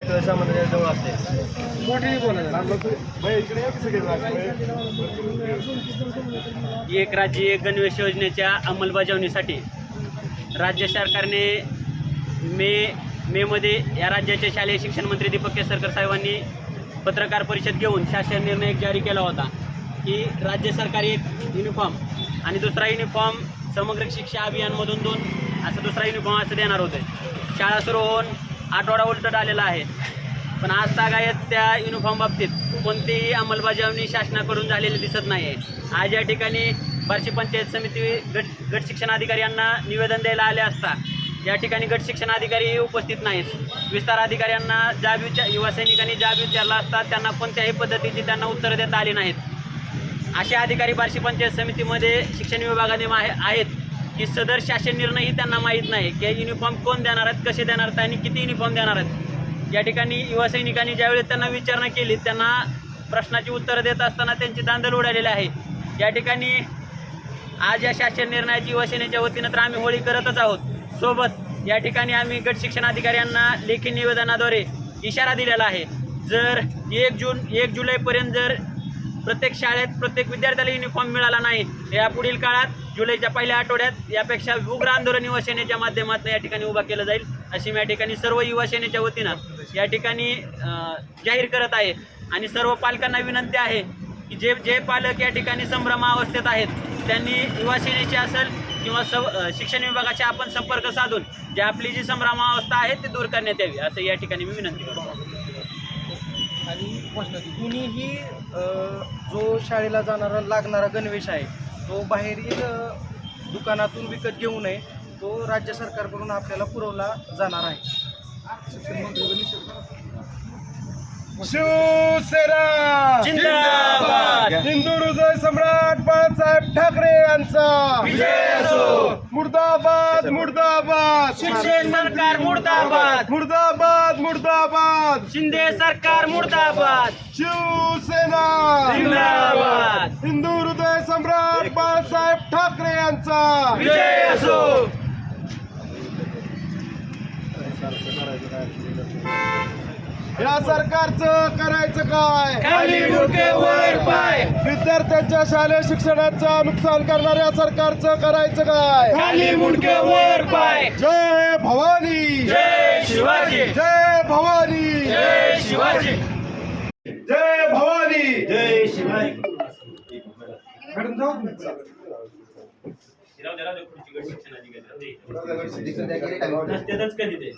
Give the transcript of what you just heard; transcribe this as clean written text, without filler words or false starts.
जवळ असते. एक राज्य एक गणवेश योजनेच्या अंमलबजावणीसाठी राज्य सरकारने मेमध्ये या राज्याचे शालेय शिक्षण मंत्री दीपक केसरकर साहेबांनी पत्रकार परिषद घेऊन शासन निर्णय जारी केला होता की राज्य सरकार एक युनिफॉर्म आणि दुसरा युनिफॉर्म समग्र शिक्षा अभियानमधून 2 असं दुसरा युनिफॉर्म असं देणार होते. शाळा सुरू होऊन आठवडा उलटत आलेला आहे, पण आज तागायत त्या युनिफॉर्म बाबतीत कोणतीही अंमलबजावणी शासनाकडून झालेली दिसत नाही आहे. आज या ठिकाणी बार्शी पंचायत समिती गट शिक्षण अधिकारी यांना निवेदन द्यायला आले असता या ठिकाणी गट शिक्षण अधिकारी उपस्थित नाहीत. विस्तार अधिकाऱ्यांना युवा सैनिकांनी जाब विचारला असता त्यांना कोणत्याही पद्धतीची त्यांना उत्तरं देता आली नाहीत. असे अधिकारी बार्शी पंचायत समितीमध्ये शिक्षण विभागाने आहेत की सदर शासन निर्णयही त्यांना माहीत नाही की युनिफॉर्म कोण देणार आहेत, कसे देणार आहेत आणि किती युनिफॉर्म देणार आहेत. या ठिकाणी युवा सैनिकांनी ज्यावेळेस त्यांना विचारणा केली त्यांना प्रश्नाची उत्तरं देत असताना त्यांची दांदल उडालेली आहे. या ठिकाणी आज या शासन निर्णयाची युवा सेनेच्या वतीनं तर आम्ही होळी करतच आहोत. सोबत या ठिकाणी आम्ही गट शिक्षण अधिकाऱ्यांना लेखी निवेदनाद्वारे इशारा दिलेला आहे. जर 1 जुलैपर्यंत जर प्रत्येक शाळेत प्रत्येक विद्यार्थ्याला युनिफॉर्म मिळाला नाही या पुढील काळात जुलैच्या पहिल्या आठवड्यात यापेक्षा उग्र आंदोलन युवा सेनेच्या माध्यमातून या ठिकाणी उभा केलं जाईल अशी मी या ठिकाणी सर्व युवा सेनेच्या वतीनं या ठिकाणी जाहीर करत आहे. आणि सर्व पालकांना विनंती आहे की जे पालक या ठिकाणी संभ्रमावस्थेत आहेत त्यांनी युवा सेनेची असेल किंवा शिक्षण विभागाचे आपण संपर्क साधून जे आपली जी संभ्रमावस्था आहे ती दूर करण्यात यावी असं या ठिकाणी मी विनंती करतो. आणि कुणीही जो शाळेला जाणारा लागणारा गणवेश आहे तो बाहेरील दुकानातून विकत घेऊ नये, तो राज्य सरकारकडून आपल्याला पुरवला जाणार आहे. शिवसेना जिंदाबाद. हिंदू हृदय सम्राट बाळासाहेब ठाकरे यांचा विजय असो. मुर्दाबाद मुर्दाबाद शिंदे सरकार मुर्दाबाद. मुर्दाबाद मुर्दाबाद शिंदे सरकार मुर्दाबाद. शिवसेना जिंदाबाद. हिंदू हृदय सम्राट बाळासाहेब ठाकरे यांचा विजय असो. या सरकारचं करायचं काय? खाली डोके वर पाय. विद्यार्थ्यांच्या शालेय शिक्षणाचं नुकसान करणाऱ्या सरकारचं करायचं काय? खाली मुंडके वर पाय. जय भवानी, जय शिवाजी. जय भवानी, जय शिवाजी. जय भवानी, जय शिवाजी. नसतेच कधी ते